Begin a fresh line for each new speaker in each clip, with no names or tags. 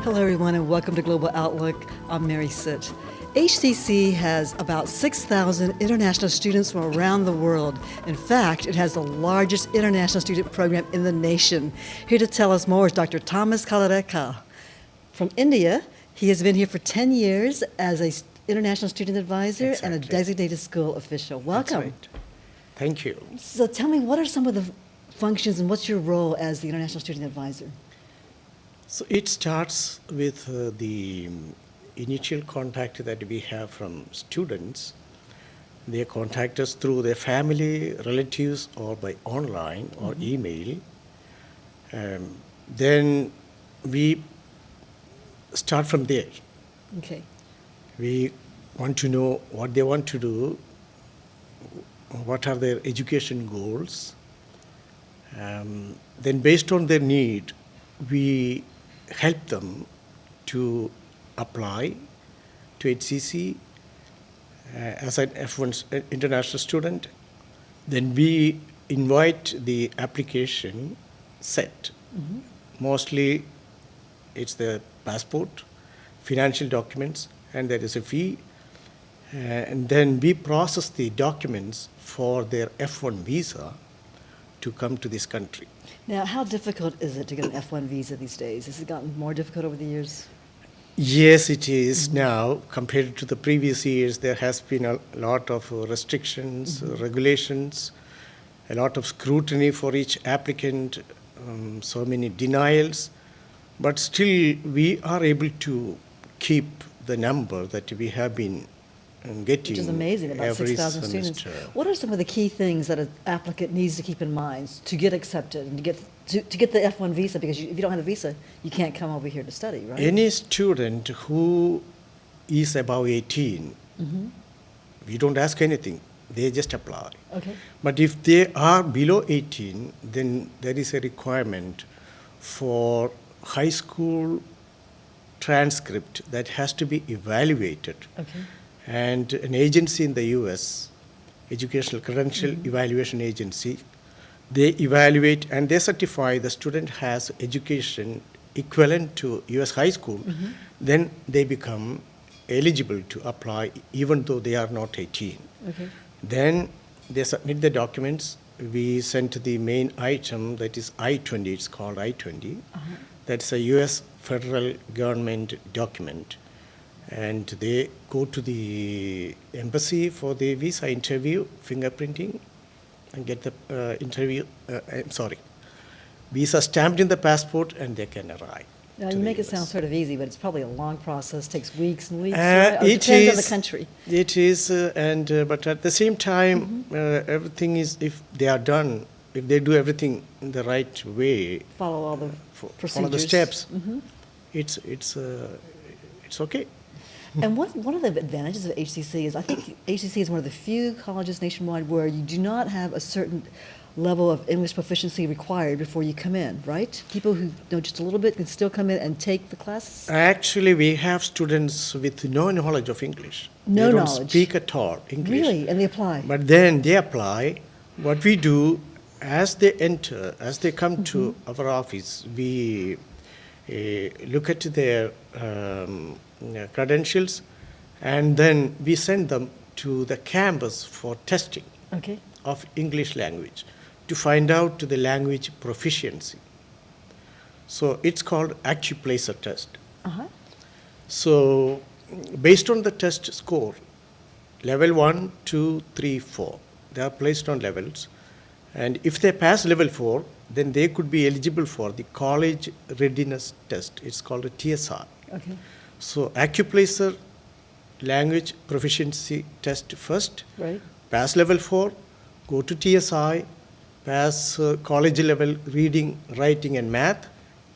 Hello, everyone, and welcome to Global Outlook. I'm Mary Sitt. HCC has about 6,000 international students from around the world. In fact, it has the largest international student program in the nation. Here to tell us more is Dr. Thomas Kallarackal. From India, he has been here for 10 years as an international student advisor and a designated school official. Welcome.
That's right. Thank you.
So tell me, what are some of the functions and what's your role as the international student advisor?
So it starts with the initial contact that we have from students. They contact us through their family, relatives, or by online or email. Then we start from there.
Okay.
We want to know what they want to do, what are their education goals. Then based on their need, we help them to apply to HCC as an F1 international student. Then we invite the application set. Mostly it's the passport, financial documents, and there is a fee. And then we process the documents for their F1 visa to come to this country.
Now, how difficult is it to get an F1 visa these days? Has it gotten more difficult over the years?
Yes, it is now. Compared to the previous years, there has been a lot of restrictions, regulations, a lot of scrutiny for each applicant, so many denials. But still, we are able to keep the number that we have been getting.
Which is amazing, about 6,000 students. What are some of the key things that an applicant needs to keep in mind to get accepted and to get the F1 visa? Because if you don't have a visa, you can't come over here to study, right?
Any student who is above 18, we don't ask anything. They just apply.
Okay.
But if they are below 18, then there is a requirement for high school transcript that has to be evaluated.
Okay.
And an agency in the US, Educational Credential Evaluation Agency, they evaluate and they certify the student has education equivalent to US high school, then they become eligible to apply even though they are not 18.
Okay.
Then they submit the documents. We send to the main item, that is I-20, it's called I-20. That's a US federal government document. And they go to the embassy for the visa interview, fingerprinting, and get the visa stamped in the passport, and they can arrive.
Now, you make it sound sort of easy, but it's probably a long process, takes weeks and weeks.
It
depends on the country.
It is, but at the same time, everything is, if they are done, if they do everything in the right way,
Follow all the procedures.
follow the steps, it's okay.
And one of the advantages of HCC is I think HCC is one of the few colleges nationwide where you do not have a certain level of English proficiency required before you come in, right? People who know just a little bit can still come in and take the classes?
Actually, we have students with no knowledge of English.
No
they
knowledge.
don't speak at all English.
Really? And they apply?
But then they apply. What we do, as they enter, as they come to our office, we look at their credentials, and then we send them to the campus for testing of English language to find out the language proficiency. So it's called AccuPlacer test. So based on the test score, level 1, 2, 3, 4, they are placed on levels. And if they pass level 4, then they could be eligible for the college readiness test. It's called a TSR. So AccuPlacer language proficiency test first, pass level 4, go to TSI, pass college level reading, writing, and math,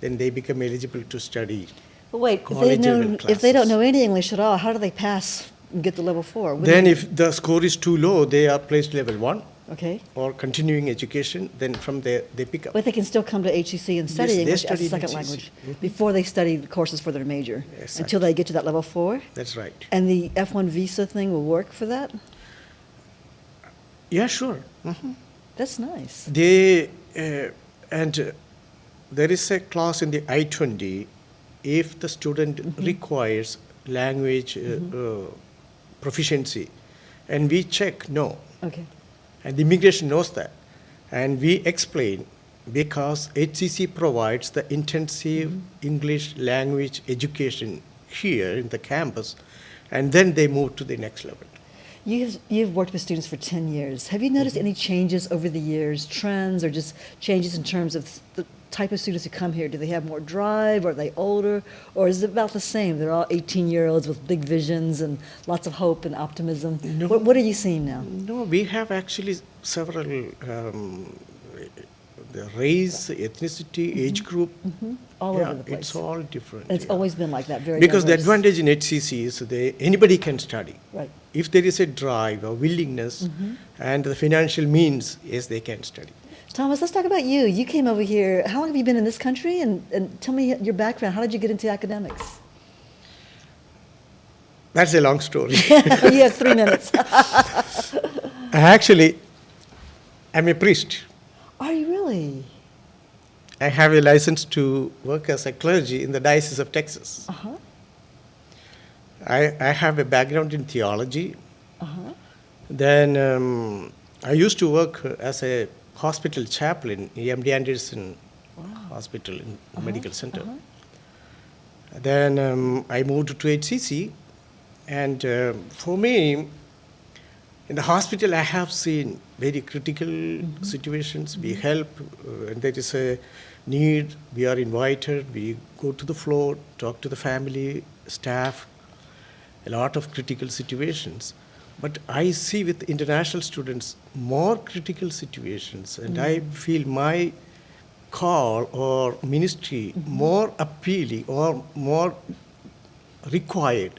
then they become eligible to study.
But wait, if they don't know any English at all, how do they pass and get to level 4?
Then if the score is too low, they are placed level 1.
Okay.
Or continuing education, then from there they pick up.
But they can still come to HCC and study English as a second
HCC.
language before they study the courses for their major,
Exactly.
until they get to that level 4?
That's right.
And the F1 visa thing will work for that?
Yeah, sure.
That's nice.
They, there is a clause in the I-20 if the student requires language proficiency. And we check, no.
Okay.
And the immigration knows that. And we explain because HCC provides the intensive English language education here in the campus, and then they move to the next level.
You've worked with students for 10 years. Have you noticed any changes over the years, trends, or just changes in terms of the type of students who come here? Do they have more drive? Are they older? Or is it about the same? They're all 18-year-olds with big visions and lots of hope and optimism.
No.
What are you seeing now?
No, we have actually several, the race, ethnicity, age group.
All
Yeah,
over the place.
it's all different.
And it's
yeah.
always been like that, very
Because the
diverse.
advantage in HCC is anybody can study.
Right.
If there is a drive or willingness and the financial means, yes, they can study.
Thomas, let's talk about you. You came over here. How long have you been in this country? And tell me your background. How did you get into academics?
That's a long story.
You have 3 minutes.
Actually, I'm a priest.
Are you really?
I have a license to work as a clergy in the Diocese of Texas.
Uh-huh.
I have a background in theology.
Uh-huh.
Then I used to work as a hospital chaplain in MD Anderson Hospital in Medical Center. Then I moved to HCC, and for me, in the hospital, I have seen very critical situations. We help, when there is a need, we are invited, we go to the floor, talk to the family, staff, a lot of critical situations. But I see with international students more critical situations, and I feel my call or ministry more appealing or more required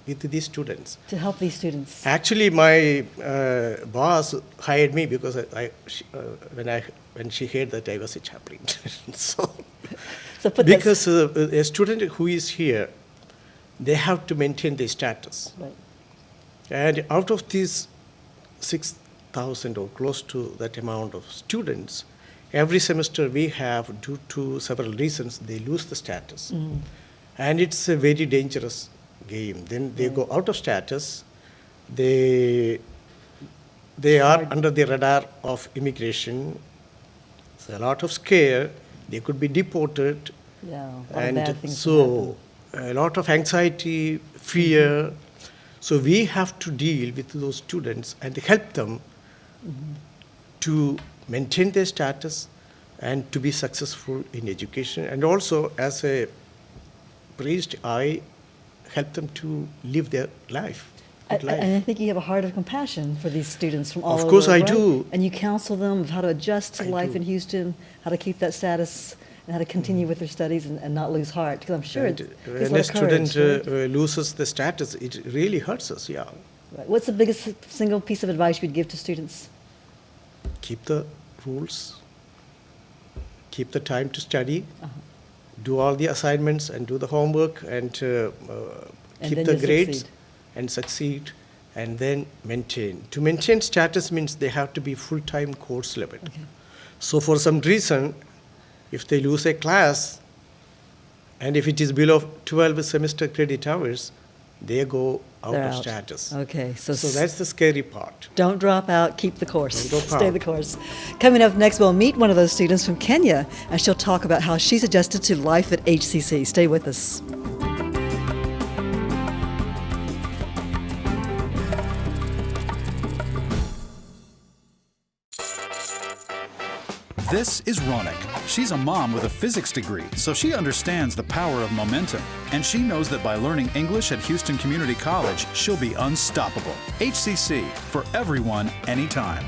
with these students.
To help these students.
Actually, my boss hired me because when she heard that I was a chaplain. So
So
because a student who is here, they have to maintain their status.
Right.
And out of these 6,000 or close to that amount of students, every semester we have, due to several reasons, they lose the status. And it's a very dangerous game. Then they go out of status, they are under the radar of immigration. So a lot of scare, they could be deported.
Yeah, a lot of
And
bad things can
so a lot of anxiety, fear. So we have to deal with those students and help them to maintain their status and to be successful in education. And also, as a priest, I help them to live their life. good life.
And I think you have a heart of compassion for these students from all over.
Of course I
right?
do.
And you counsel them of how to adjust to
I
life
do.
in Houston, how to keep that status, and how to continue with their studies and not lose heart. Because I'm sure
And
it takes a
when
lot
a
of courage.
student
right?
loses the status, it really hurts us, yeah.
Right. What's the biggest single piece of advice you'd give to students?
Keep the rules, keep the time to study,
Uh-huh.
do all the assignments and do the homework, and
And
keep
then
the
you'll
grades
succeed.
and succeed, and then maintain. To maintain status means they have to be full-time course level.
Okay.
So for some reason, if they lose a class, and if it is below 12 semester credit hours, they go out
They're
of
out.
status.
Okay, so
that's the scary part.
don't drop out, keep the course.
Don't drop
Stay
out.
the course. Coming up next, we'll meet one of those students from Kenya, and she'll talk about how she's adjusted to life at HCC. Stay with us.
This is Ronak. She's a mom with a physics degree, so she understands the power of momentum. And she knows that by learning English at Houston Community College, she'll be unstoppable. HCC, for everyone, anytime.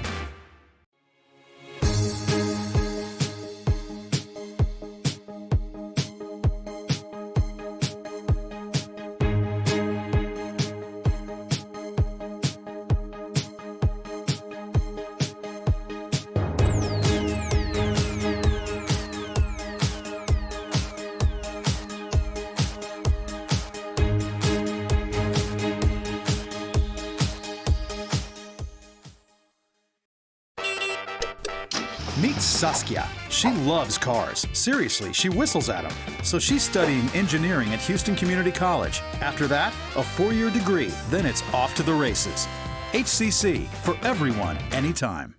That's Saskia. She loves cars. Seriously, she whistles at them. So she's studying engineering at Houston Community College. After that, a 4-year degree. Then it's off to the races. HCC, for everyone, anytime.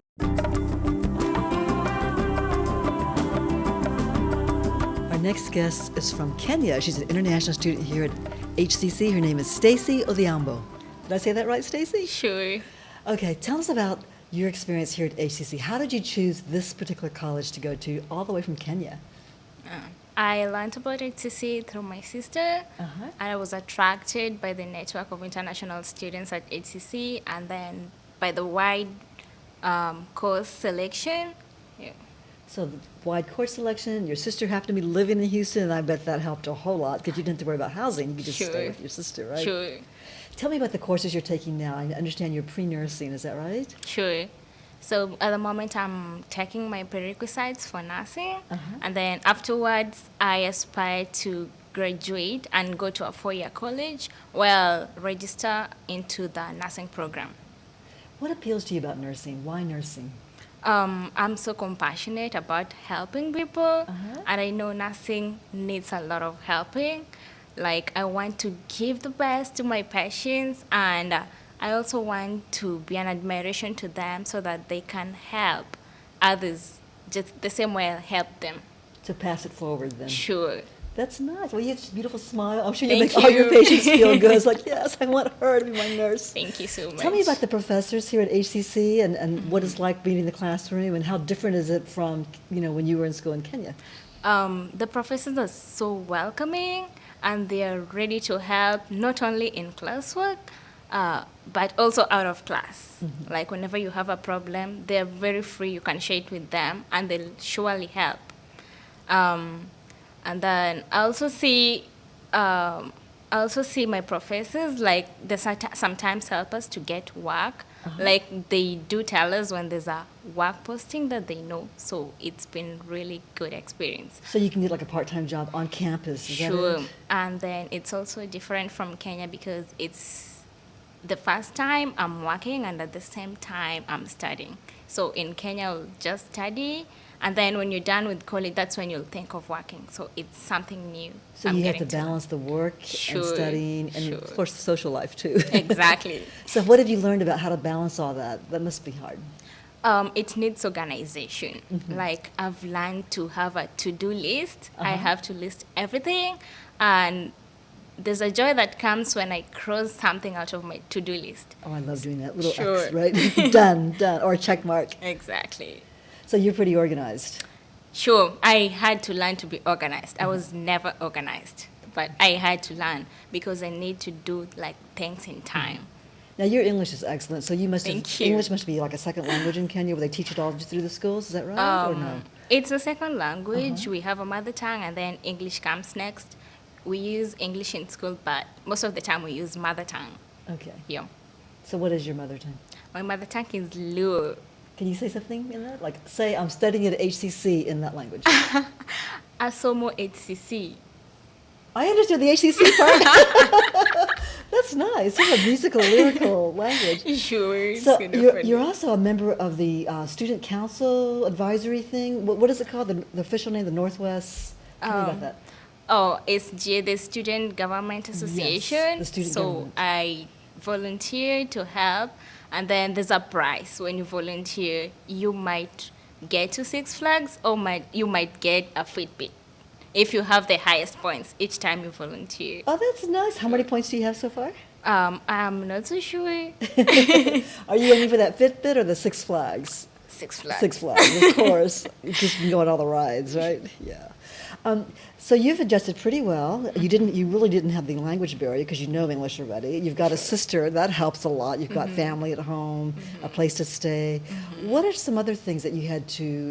Our next guest is from Kenya. She's an international student here at HCC. Her name is Stacy Odhiambo. Did I say that right, Stacy?
Sure.
Okay, tell us about your experience here at HCC. How did you choose this particular college to go to all the way from Kenya?
I learned about HCC through my sister, and I was attracted by the network of international students at HCC, and then by the wide course selection. Yeah.
So the wide course selection, your sister happened to be living in Houston, and I bet that helped a whole lot because you didn't have to worry about housing. You could just stay
Sure.
with your sister, right?
Sure.
Tell me about the courses you're taking now. I understand you're pre-nursing, is that right?
Sure. So at the moment, I'm taking my prerequisites for nursing, and then afterwards, I aspire to graduate and go to a 4-year college while register into the nursing program.
What appeals to you about nursing? Why nursing?
I'm so compassionate about helping people, and I know nursing needs a lot of helping. Like, I want to give the best to my patients, and I also want to be an admiration to them so that they can help others just the same way I help them.
To pass it forward then.
Sure.
That's nice. Well, you have this beautiful smile. I'm sure you
Thank
make all your
you.
patients feel good. It's like, yes, I want her to be my nurse.
Thank you so much.
Tell me about the professors here at HCC and what it's like being in the classroom and how different is it from, when you were in school in Kenya?
The professors are so welcoming, and they are ready to help not only in classwork, but also out of class. Like, whenever you have a problem, they're very free. You can share it with them, and they'll surely help. And then I also see my professors, like, they sometimes help us to get work. Like, they do tell us when there's a work posting that they know. So it's been really good experience.
So you can get like a part-time job on campus, is that
Sure.
it?
And then it's also different from Kenya because it's the first time I'm working and at the same time I'm studying. So in Kenya, I'll just study, and then when you're done with college, that's when you'll think of working. So it's something new.
So
I'm
you have to
getting
balance the work and
Sure,
studying and,
sure.
of course, the social life, too.
Exactly.
So what have you learned about how to balance all that? That must be hard.
It needs organization. Like, I've learned to have a to-do list. I have to list everything, and there's a joy that comes when I cross something out of my to-do list.
Oh, I love doing that. Little
Sure.
X, right? Done, or a check mark.
Exactly.
So you're pretty organized.
Sure, I had to learn to be organized. I was never organized, but I had to learn because I need to do, like, things in time.
Now, your English is excellent, so you must have,
Thank you.
English must be like a second language in Kenya where they teach it all through the schools, is that right, or no?
It's a second language. We have a mother tongue, and then English comes next. We use English in school, but most of the time we use mother tongue
Okay.
here.
So what is your mother tongue?
My mother tongue is Luo.
Can you say something in that? Like, say, I'm studying at HCC in that language.
Asomo HCC.
I understood the HCC part. That's nice. You have a musical, lyrical language.
Sure. It's
So
kind of
you're
funny.
also a member of the Student Council advisory thing. What is it called? The official name, the Northwest? Tell me about that.
Oh, it's the Student Government Association.
the student
so
government.
I volunteer to help, and then there's a prize when you volunteer. You might get to Six Flags, or you might get a Fitbit if you have the highest points each time you volunteer.
Oh, that's nice. How many points do you have so far?
I'm not so sure.
Are you aiming for that Fitbit or the Six Flags?
Six Flags.
Six Flags, of course. You just can go on all the rides, right? Yeah. So you've adjusted pretty well. You really didn't have the language barrier because you know English already. You've got a sister, that helps a lot. You've got family at home, a place to stay. What are some other things that you had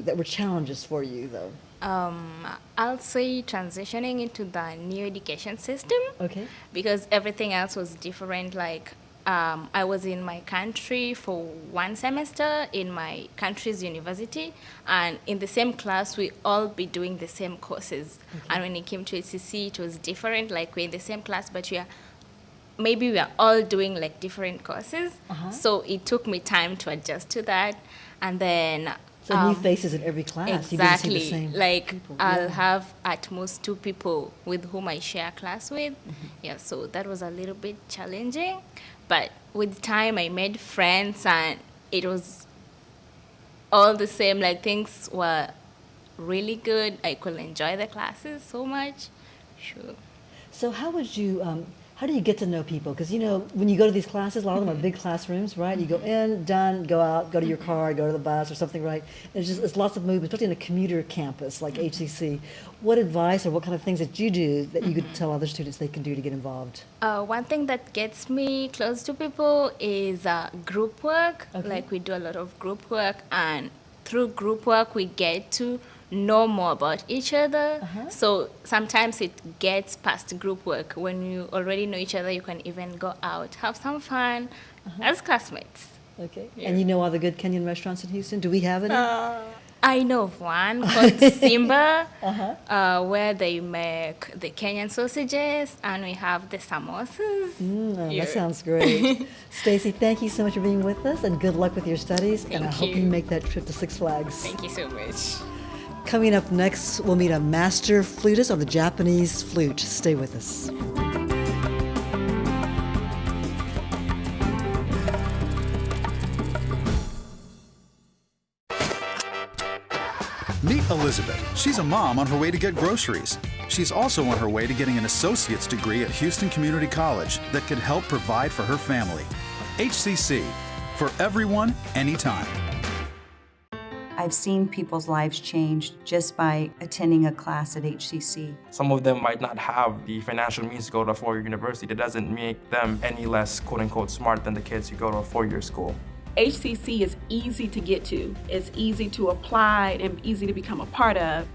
that were challenges for you, though?
I'll say transitioning into the new education system.
Okay.
Because everything else was different. Like, I was in my country for one semester in my country's university, and in the same class, we all be doing the same courses. And when it came to HCC, it was different. Like, we're in the same class, but we are all doing, like, different courses. So it took me time to adjust to that. And then
So So new faces in every class. You didn't see the
Exactly.
same
Like
people.
I'll
Yeah.
have at most 2 people with whom I share class with. Yeah, so that was a little bit challenging. But with time, I made friends, and it was all the same. Like things were really good. I could enjoy the classes so much. Sure.
So how do you get to know people? Because, when you go to these classes, a lot of them are big classrooms, right? You go in, done, go out, go to your car, go to the bus or something, right? It's lots of movement, especially in a commuter campus like HCC. What advice or what kind of things that you do that you could tell other students they can do to get involved?
One thing that gets me close to people is group work.
Okay.
Like we do a lot of group work, and through group work we get to know more about each other. So sometimes it gets past group work. When you already know each other, you can even go out, have some fun as classmates.
Okay. And you know all the good Kenyan restaurants in Houston? Do we have any?
I know of one called Simba, where they make the Kenyan sausages, and we have the samosas.
That sounds great. Stacy, thank you so much for being with us, and good luck with your studies. And I
Thank
hope
you.
you make that trip to Six Flags.
Thank you so much.
Coming up next, we'll meet a master flutist on the Japanese flute. Stay with us.
Meet Elizabeth. She's a mom on her way to get groceries. She's also on her way to getting an associate's degree at Houston Community College that could help provide for her family. HCC, for everyone, anytime.
I've seen people's lives change just by attending a class at HCC.
Some of them might not have the financial means to go to a four-year university. That doesn't make them any less quote-unquote smart than the kids who go to a four-year school.
HCC is easy to get to. It's easy to apply and easy to become a part of.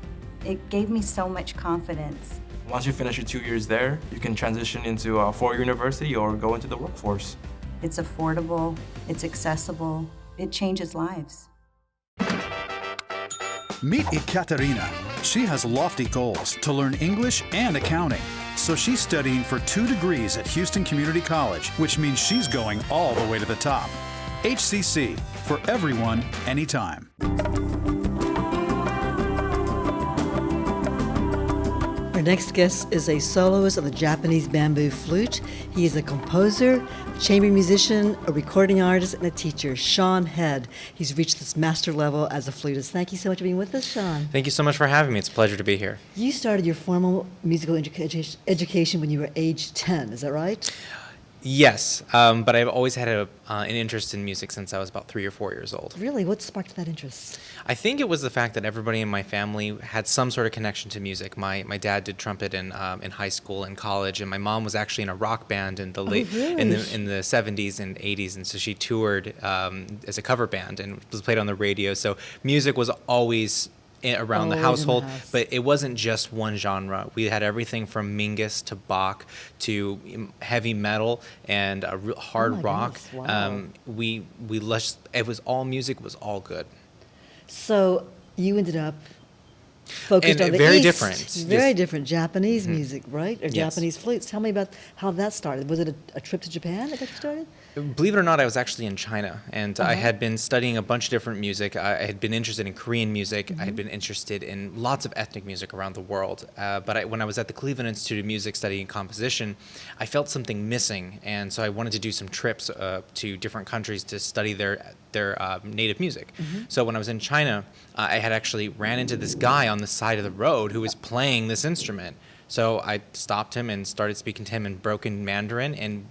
It gave me so much confidence.
Once you finish your 2 years there, you can transition into a four-year university or go into the workforce.
It's affordable, it's accessible, it changes lives.
Meet EKATERINA. She has lofty goals to learn English and accounting. So she's studying for 2 degrees at Houston Community College, which means she's going all the way to the top. HCC, for everyone, anytime.
Our next guest is a soloist on the Japanese bamboo flute. He is a composer, chamber musician, a recording artist, and a teacher, Shawn Head. He's reached this master level as a flutist. Thank you so much for being with us, Shawn.
Thank you so much for having me. It's a pleasure to be here.
You started your formal musical education when you were age 10, is that right?
Yes, but I've always had an interest in music since I was about 3 or 4 years old.
Really? What sparked that interest?
I think it was the fact that everybody in my family had some sort of connection to music. My dad did trumpet in high school and college, and my mom was actually in a rock band in the late
really?
in the 70s and 80s, and so she toured as a cover band and was played on the radio. So music was always around the
Always in the
household,
house.
but it wasn't just one genre. We had everything from Mingus to Bach to heavy metal and hard
Oh my
rock.
goodness, wow.
It was all music was all good.
So you ended up focused
And
on the
very
East.
different.
Very
Just-
different Japanese music, right? Or
Yes.
Japanese flutes. Tell me about how that started. Was it a trip to Japan that got you started?
Believe it or not, I was actually in China, and I had been studying a bunch of different music. I had been interested in Korean music. I had been interested in lots of ethnic music around the world. But when I was at the Cleveland Institute of Music studying composition, I felt something missing, and so I wanted to do some trips to different countries to study their native music. So when I was in China, I had actually ran into this guy on the side of the road who was playing this instrument. So I stopped him and started speaking to him in broken Mandarin, and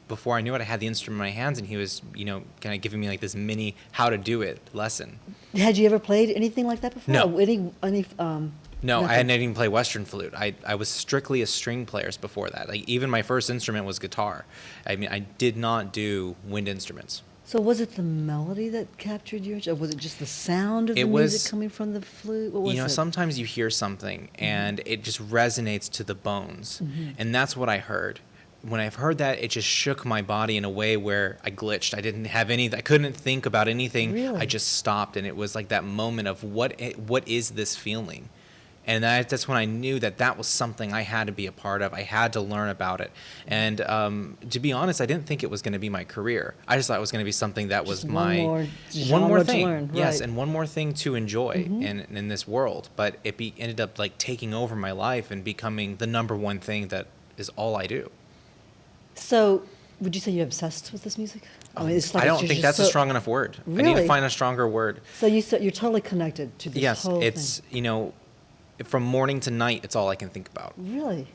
before I knew it, I had the instrument in my hands, and he was, kind of giving me like this mini how to do it lesson.
Had you ever played anything like that before?
No.
Any
No,
nothing?
I hadn't even played Western flute. I was strictly a string player before that. Like even my first instrument was guitar. I mean, I did not do wind instruments.
So was it the melody that captured your interest, or was it just the sound of the
It
music
was-
coming from the flute? What was it?
Sometimes you hear something and it just resonates to the bones, and that's what I heard. When I've heard that, it just shook my body in a way where I glitched. I couldn't think about anything.
Really?
I just stopped, and it was like that moment of what is this feeling? And that's when I knew that that was something I had to be a part of. I had to learn about it. And to be honest, I didn't think it was going to be my career. I just thought it was going to be something that was one more thing.
To learn.
Yes,
right.
and one more thing to enjoy in this world. But it ended up like taking over my life and becoming the number one thing that is all I do.
So, would you say you're obsessed with this music? I mean, it's like
I don't
you're
think
just
that's a strong enough word. I need
Really?
to find a stronger word.
So you're totally connected to this
Yes,
whole
it's,
thing.
you know, from morning to night, it's all I can think about.
Really?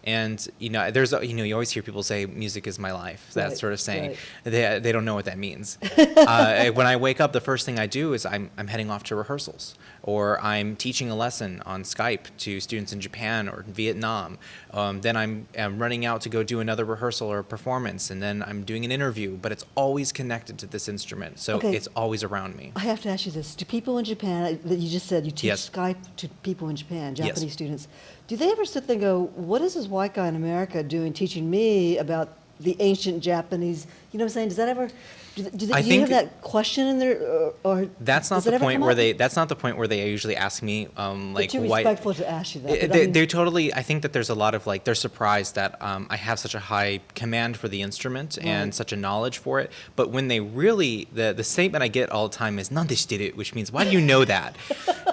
And, you know, there's, you know, you always hear people say music is my life, that
Right,
sort of saying.
right.
They don't know what that means. When I wake up, the first thing I do is I'm heading off to rehearsals, or I'm teaching a lesson on Skype to students in Japan or Vietnam. Then I'm running out to go do another rehearsal or performance, and then I'm doing an interview, but it's always connected to this instrument, so
Okay.
it's always around me.
I have to ask you this. Do people in Japan, that you just said you teach
Yes.
Skype to people in Japan, Japanese
Yes.
students, do they ever sit there and go, what is this white guy in America doing teaching me about the ancient Japanese, you know what I'm saying? Does that ever, do
I
you
think
have that question in there? Or
That's not
does it
the
ever
point
come
where
up?
that's not the point where they usually ask me
They're
like
too
why
respectful to ask you that. but I mean-
They totally. I think that there's a lot of like they're surprised that I have such a high command for the instrument and
Right.
such a knowledge for it. But when they really, the statement I get all the time is "Nande shiteru," which means "Why do you know that?"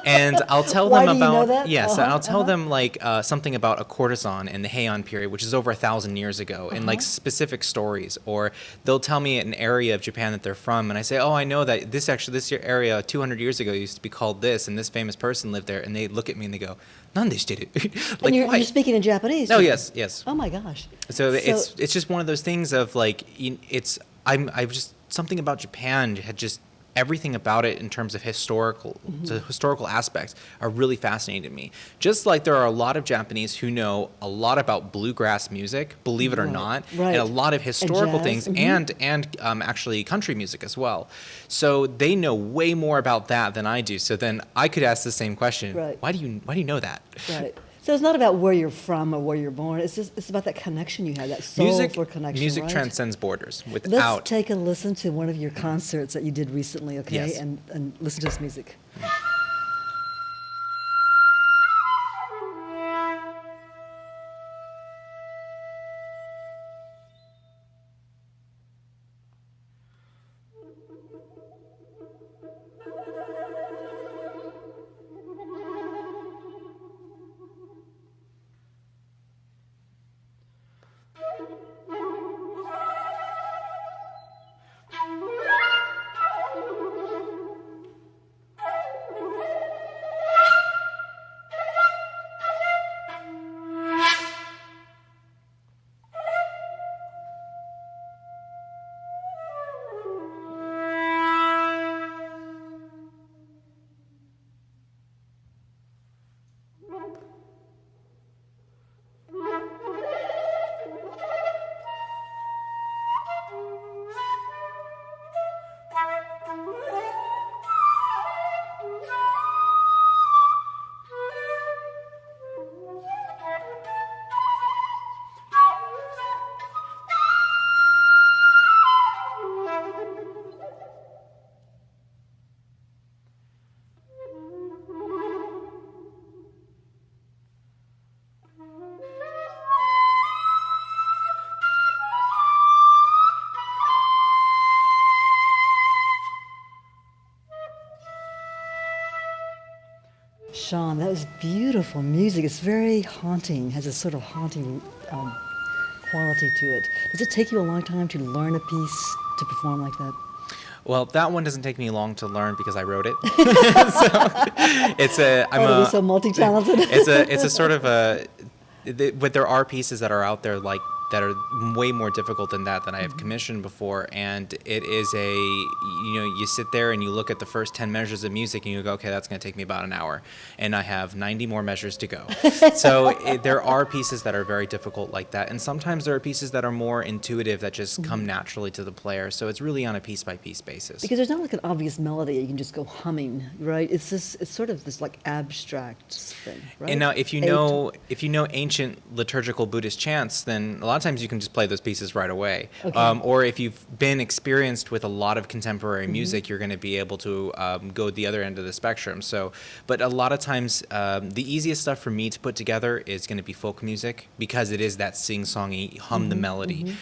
And I'll tell
Why
them
do you know
about
that?
yes, and
Uh-huh,
I'll tell
uh-huh.
them like something about a courtesan in the Heian period, which is over 1,000 years ago, and like
Uh-huh.
specific stories. Or they'll tell me an area of Japan that they're from, and I say, "Oh, I know that this area 200 years ago used to be called this, and this famous person lived there." And they look at me and they go, "Nande shiteru?" Like,
and you're
why?
speaking in Japanese?
Oh
too?
yes, yes.
Oh my gosh.
So it's just one of those things of like I've just something about Japan had just everything about it in terms of historical aspects are really fascinating to me. Just like there are a lot of Japanese who know a lot about bluegrass music, believe it or
Right,
not,
right.
and a lot of historical
jazz,
things and actually country music as well. So they know way more about that than I do. So then I could ask the same question.
Right.
Why do you know that?
Right. So it's not about where you're from or where you're born. It's about that connection you have, that soulful connection.
Music
right?
transcends borders.
Let's
Without
take a listen to one of your concerts that you did recently, okay?
Yes.
And listen to this music. Shawn, that was beautiful music. It's very haunting, has a sort of haunting quality to it. Does it take you a long time to learn a piece to perform like that?
Well, that one doesn't take me long to learn because I wrote it. So it's
You're so multi-talented.
it's a sort of but there are pieces that are out there like that are way more difficult than that I have commissioned before, and it is you sit there and you look at the first 10 measures of music and you go, okay, that's going to take me about an hour, and I have 90 more measures to go. So there are pieces that are very difficult like that, and sometimes there are pieces that are more intuitive that just come naturally to the player. So it's really on a piece-by-piece basis.
Because there's not like an obvious melody you can just go humming, right? It's sort of this like abstract thing, right?
And now if you know ancient liturgical Buddhist chants, then a lot lot of times you can just play those pieces right away.
Okay.
Or if you've been experienced with a lot of contemporary music, you're going to be able to go the other end of the spectrum. So, but a lot of times, the easiest stuff for me to put together is going to be folk music because it is that sing-songy, hum the melody.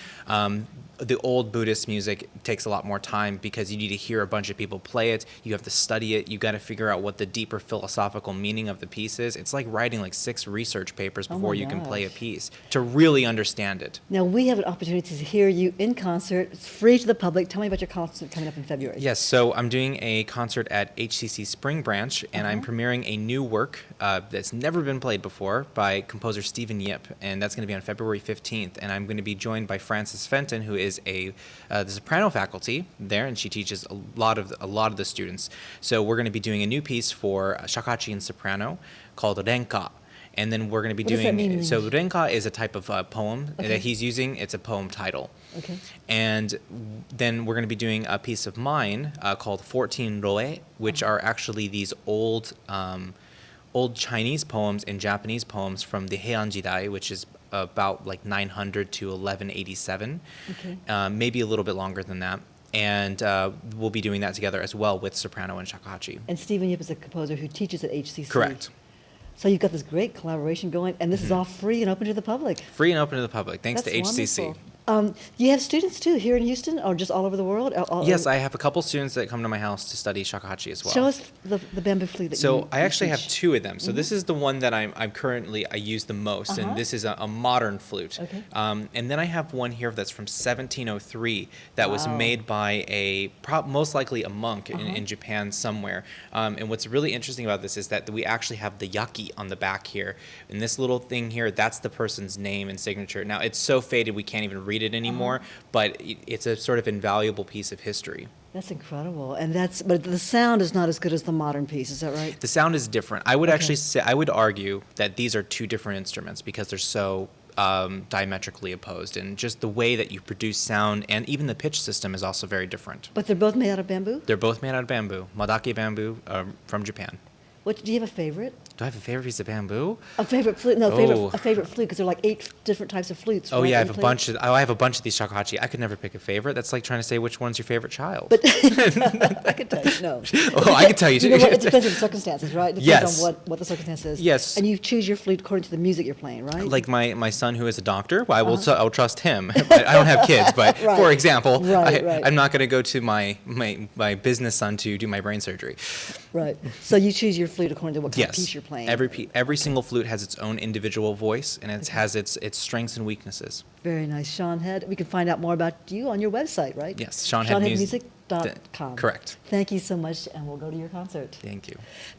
The old Buddhist music takes a lot more time because you need to hear a bunch of people play it. You have to study it. You got to figure out what the deeper philosophical meaning of the piece is. It's like writing like 6 research papers before you can play a piece to really understand it.
Now, we have an opportunity to hear you in concert. It's free to the public. Tell me about your concert coming up in February.
Yes, so I'm doing a concert at HCC Spring Branch, and I'm premiering a new work that's never been played before by composer Stephen Yip, and that's going to be on February 15th. And I'm going to be joined by Frances Fenton, who is the soprano faculty there, and she teaches a lot of the students. So we're going to be doing a new piece for shakuhachi and soprano called Renka. And then we're going to be
What does that mean in
so
English?
Renka is a type of poem that he's using. It's a poem title.
Okay.
And then we're going to be doing a piece of mine called 14 Roe, which are actually these old Chinese poems and Japanese poems from the Heian Jidai, which is about like 900 to 1187, maybe a little bit longer than that. And we'll be doing that together as well with soprano and shakuhachi.
And Stephen Yip is a composer who teaches at HCC.
Correct.
So you've got this great collaboration going, and this is all free and open to the public.
Free and open to the public, thanks
That's
to HCC.
wonderful. You have students too here in Houston, or just all over the world?
Yes, I have a couple students that come to my house to study shakuhachi as well.
Show us the bamboo flute that
So I actually have
teach.
2 of them. So this is the one that I use the most, and this is a modern flute.
Okay.
And then I have one here that's from 1703 that was made by most likely a monk in Japan somewhere. And what's really interesting about this is that we actually have the yaki on the back here. And this little thing here, that's the person's name and signature. Now it's so faded we can't even read it anymore, but it's a sort of invaluable piece of history.
That's incredible, but the sound is not as good as the modern piece. Is that right?
The sound is different. I would actually say, I would argue that these are 2 different instruments because they're so diametrically opposed, and just the way that you produce sound and even the pitch system is also very different.
But they're both made out of bamboo?
They're both made out of bamboo, Madake bamboo from Japan.
Do you have a favorite?
Do I have a favorite piece of bamboo?
A favorite flute? No,
Oh.
a favorite flute, because there are like 8 different types of flutes.
Oh
right?
yeah, I
And
have a
play-
bunch of. I have a bunch of these shakuhachi. I could never pick a favorite. That's like trying to say which one's your favorite child.
But I could tell you, no.
Oh, I could tell you.
You know what? It depends on the circumstances, right? It depends
Yes.
on what the circumstance is.
Yes.
And you choose your flute according to the music you're playing, right?
Like my son who is a doctor, well, I will trust him. I don't have kids, but
Right.
for example,
Right.
I'm not going to go to my business son to do my brain surgery.
Right. So you choose your flute according to what kind of
Yes,
piece you're playing.
every single flute has its own individual voice, and it has its strengths and weaknesses.
Very nice, Shawn Head. We can find out more about you on your website, right?
Yes, ShawnHeadMusic.com.
Correct. Thank you so much, and we'll go to your concert.
Thank you.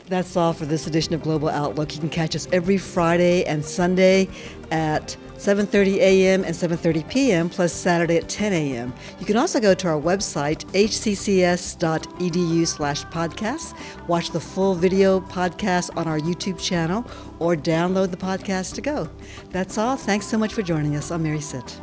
That's all for this edition of Global Outlook. You can catch us every Friday and Sunday at 7:30 a.m. and 7:30 p.m., plus Saturday at 10 a.m. You can also go to our website, hccs.edu/podcasts, watch the full video podcast on our YouTube channel, or download the podcast to go. That's all. Thanks so much for joining us. I'm Mary Sitt.